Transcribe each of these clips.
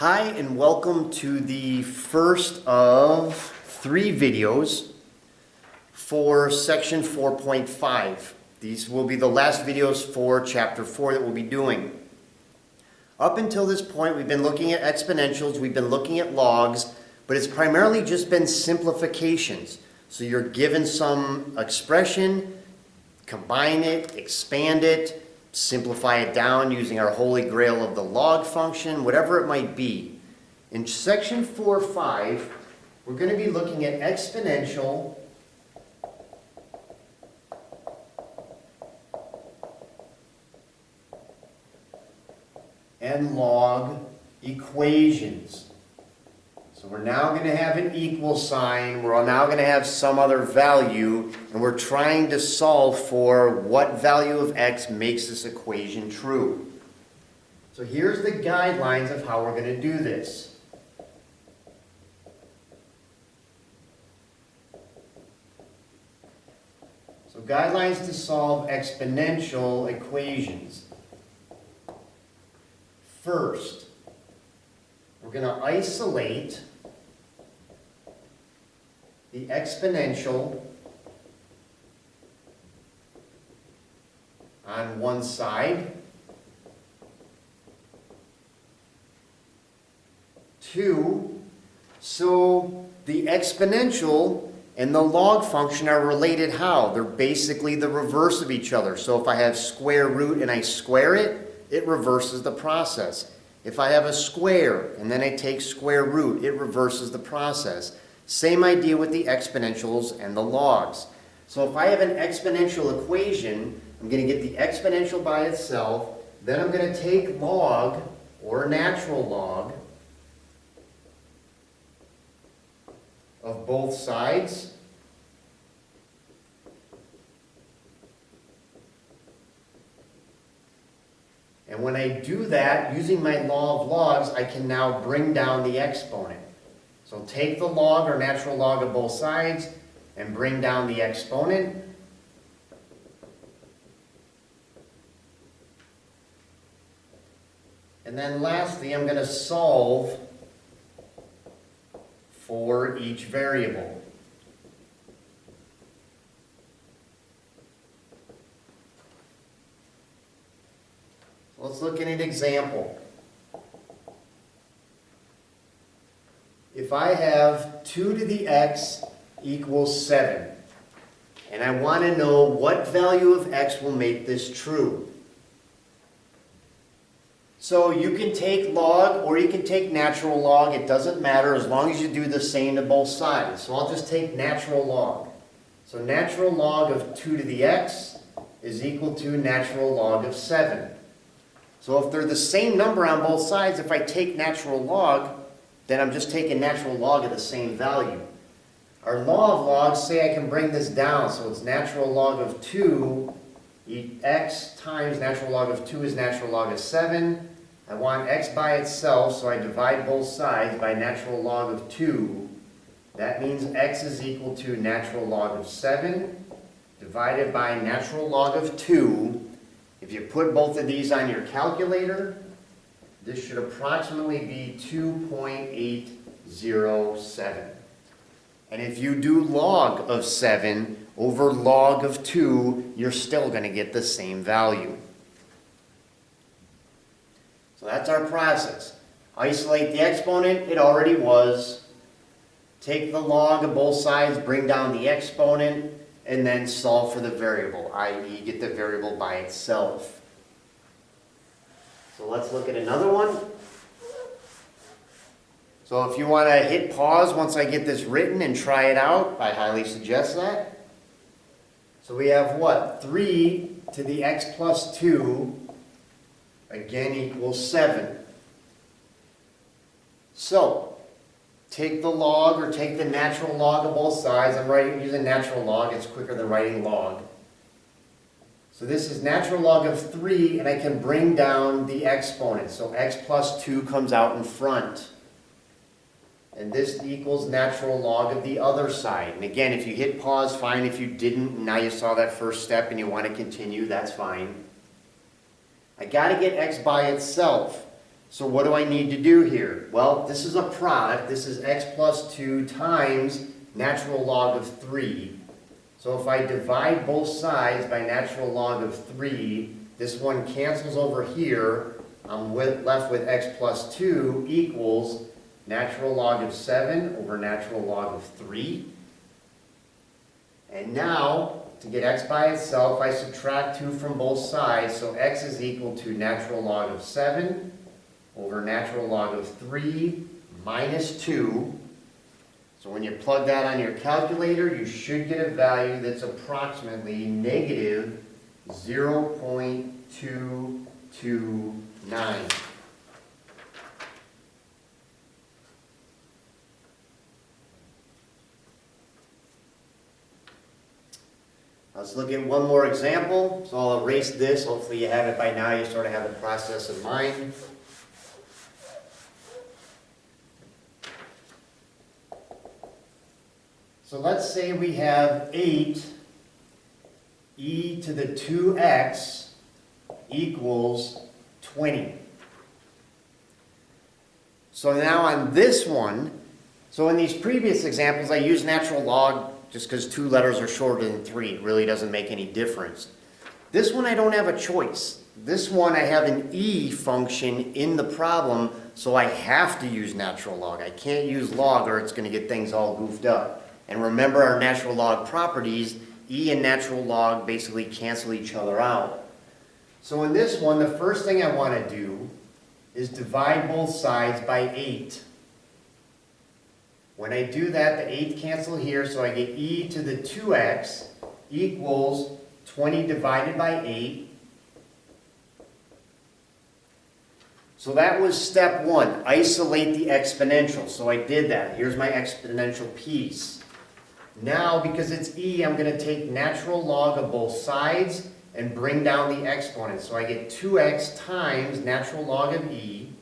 Hi and welcome to the first of 3 videos for section 4.5. These will be the last videos for chapter 4 that we'll be doing. Up until this point we've been looking at exponentials, we've been looking at logs, but it's primarily just been simplifications. So you're given some expression, combine it, expand it, simplify it down using our holy grail of the log function, whatever it might be. In section 4.5, we're going to be looking at exponential and log equations. So we're now going to have an equal sign, we're now going to have some other value, and we're trying to solve for what value of x makes this equation true. So here's the guidelines of how we're going to do this. So guidelines to solve exponential equations. First, we're going to isolate the exponential on one side. 2, so the exponential and the log function are related how? They're basically the reverse of each other. So if I have square root and I square it, it reverses the process. If I have a square and then I take square root, it reverses the process. Same idea with the exponentials and the logs. So if I have an exponential equation, I'm going to get the exponential by itself, then I'm going to take log, or natural log, of both sides. And when I do that, using my law of logs, I can now bring down the exponent. So take the log or natural log of both sides and bring down the exponent. And then lastly, I'm going to solve for each variable. Let's look at an example. If I have 2 to the x equals 7, and I want to know what value of x will make this true. So you can take log or you can take natural log, it doesn't matter as long as you do the same to both sides. So I'll just take natural log. So natural log of 2 to the x is equal to natural log of 7. So if they're the same number on both sides, if I take natural log, then I'm just taking natural log of the same value. Our law of logs say I can bring this down, so it's natural log of 2, x times natural log of 2 is natural log of 7. I want x by itself, so I divide both sides by natural log of 2. That means x is equal to natural log of 7 divided by natural log of 2. If you put both of these on your calculator, this should approximately be 2.807. And if you do log of 7 over log of 2, you're still going to get the same value. So that's our process. Isolate the exponent, it already was. Take the log of both sides, bring down the exponent, and then solve for the variable, i.e. get the variable by itself. So let's look at another one. So if you want to hit pause once I get this written and try it out, I highly suggest that. So we have what? 3 to the x plus 2, again, equals 7. So take the log or take the natural log of both sides. I'm using natural log, it's quicker than writing log. So this is natural log of 3, and I can bring down the exponent. So x plus 2 comes out in front. And this equals natural log of the other side. And again, if you hit pause, fine. If you didn't, now you saw that first step and you want to continue, that's fine. I got to get x by itself. So what do I need to do here? Well, this is a product. This is x plus 2 times natural log of 3. So if I divide both sides by natural log of 3, this one cancels over here. I'm left with x plus 2 equals natural log of 7 over natural log of 3. And now, to get x by itself, I subtract 2 from both sides. So x is equal to natural log of 7 over natural log of 3 minus 2. So when you plug that on your calculator, you should get a value that's approximately negative 0.229. Let's look at one more example. So I'll erase this. Hopefully you have it by now. You sort of have the process in mind. So let's say we have 8 e to the 2x equals 20. So now on this one, so in these previous examples I used natural log just because 2 letters are shorter than 3. It really doesn't make any difference. This one I don't have a choice. This one I have an e function in the problem, so I have to use natural log. I can't use log or it's going to get things all goofed up. And remember our natural log properties, e and natural log basically cancel each other out. So in this one, the first thing I want to do is divide both sides by 8. When I do that, the 8 cancel here, so I get e to the 2x equals 20 divided by 8. So that was step 1, isolate the exponential. So I did that. Here's my exponential piece. Now, because it's e, I'm going to take natural log of both sides and bring down the exponent. So I get 2x times natural log of e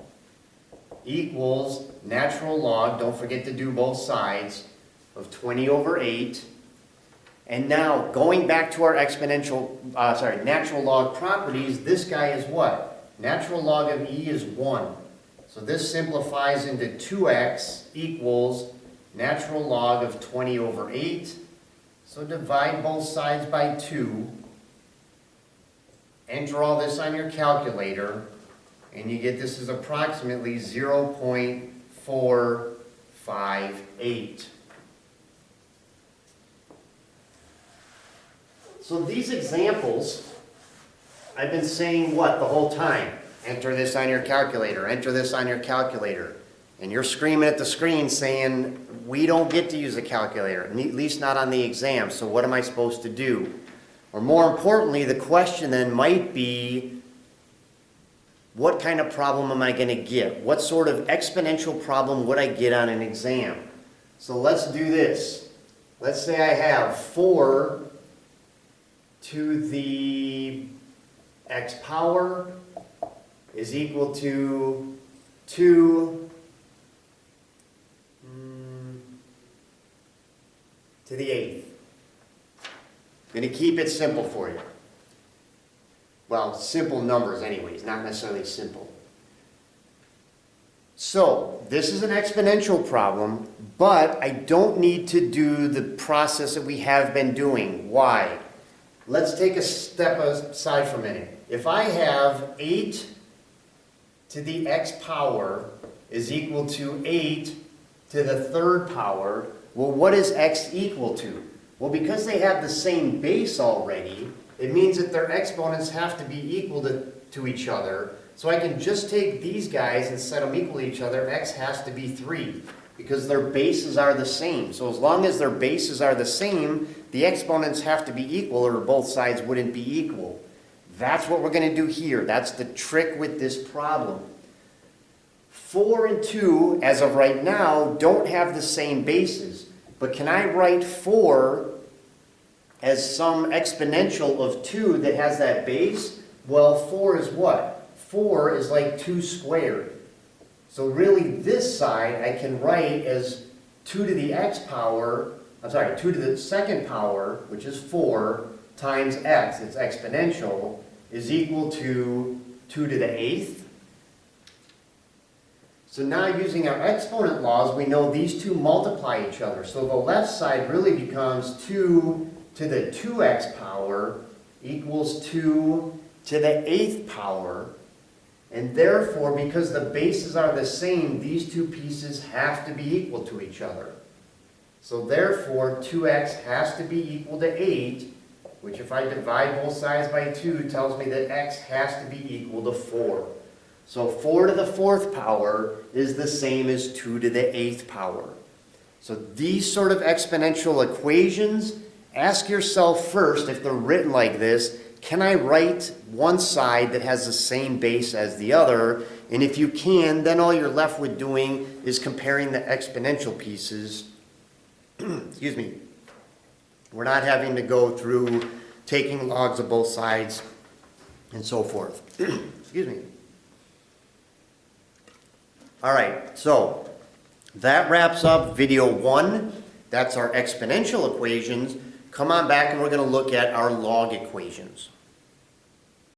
equals natural log, don't forget to do both sides, of 20 over 8. And now, going back to our natural log properties, this guy is what? Natural log of e is 1. So this simplifies into 2x equals natural log of 20 over 8. So divide both sides by 2. Enter all this on your calculator. And you get this is approximately 0.458. So these examples, I've been saying what the whole time? Enter this on your calculator, enter this on your calculator. And you're screaming at the screen saying, we don't get to use a calculator, at least not on the exam, so what am I supposed to do? Or more importantly, the question then might be, what kind of problem am I going to get? What sort of exponential problem would I get on an exam? So let's do this. Let's say I have 4 to the x power is equal to 2 to the 8th. I'm going to keep it simple for you. Well, simple numbers anyways, not necessarily simple. So, this is an exponential problem, but I don't need to do the process that we have been doing. Why? Let's take a step aside for a minute. If I have 8 to the x power is equal to 8 to the 3rd power, well, what is x equal to? Well, because they have the same base already, it means that their exponents have to be equal to each other. So I can just take these guys and set them equal to each other. X has to be 3 because their bases are the same. So as long as their bases are the same, the exponents have to be equal or both sides wouldn't be equal. That's what we're going to do here. That's the trick with this problem. 4 and 2, as of right now, don't have the same bases. But can I write 4 as some exponential of 2 that has that base? Well, 4 is what? 4 is like 2 squared. So really this side I can write as 2 to the x power, 2 to the 2nd power, which is 4, times x, it's exponential, is equal to 2 to the 8th. So now using our exponent laws, we know these two multiply each other. So the left side really becomes 2 to the 2x power equals 2 to the 8th power. And therefore, because the bases are the same, these two pieces have to be equal to each other. So therefore, 2x has to be equal to 8, which if I divide both sides by 2 tells me that x has to be equal to 4. So 4 to the 4th power is the same as 2 to the 8th power. So these sort of exponential equations, ask yourself first, if they're written like this, can I write one side that has the same base as the other? And if you can, then all you're left with doing is comparing the exponential pieces. Excuse me. We're not having to go through taking logs of both sides and so forth. Excuse me. All right, so that wraps up video 1. That's our exponential equations. Come on back and we're going to look at our log equations.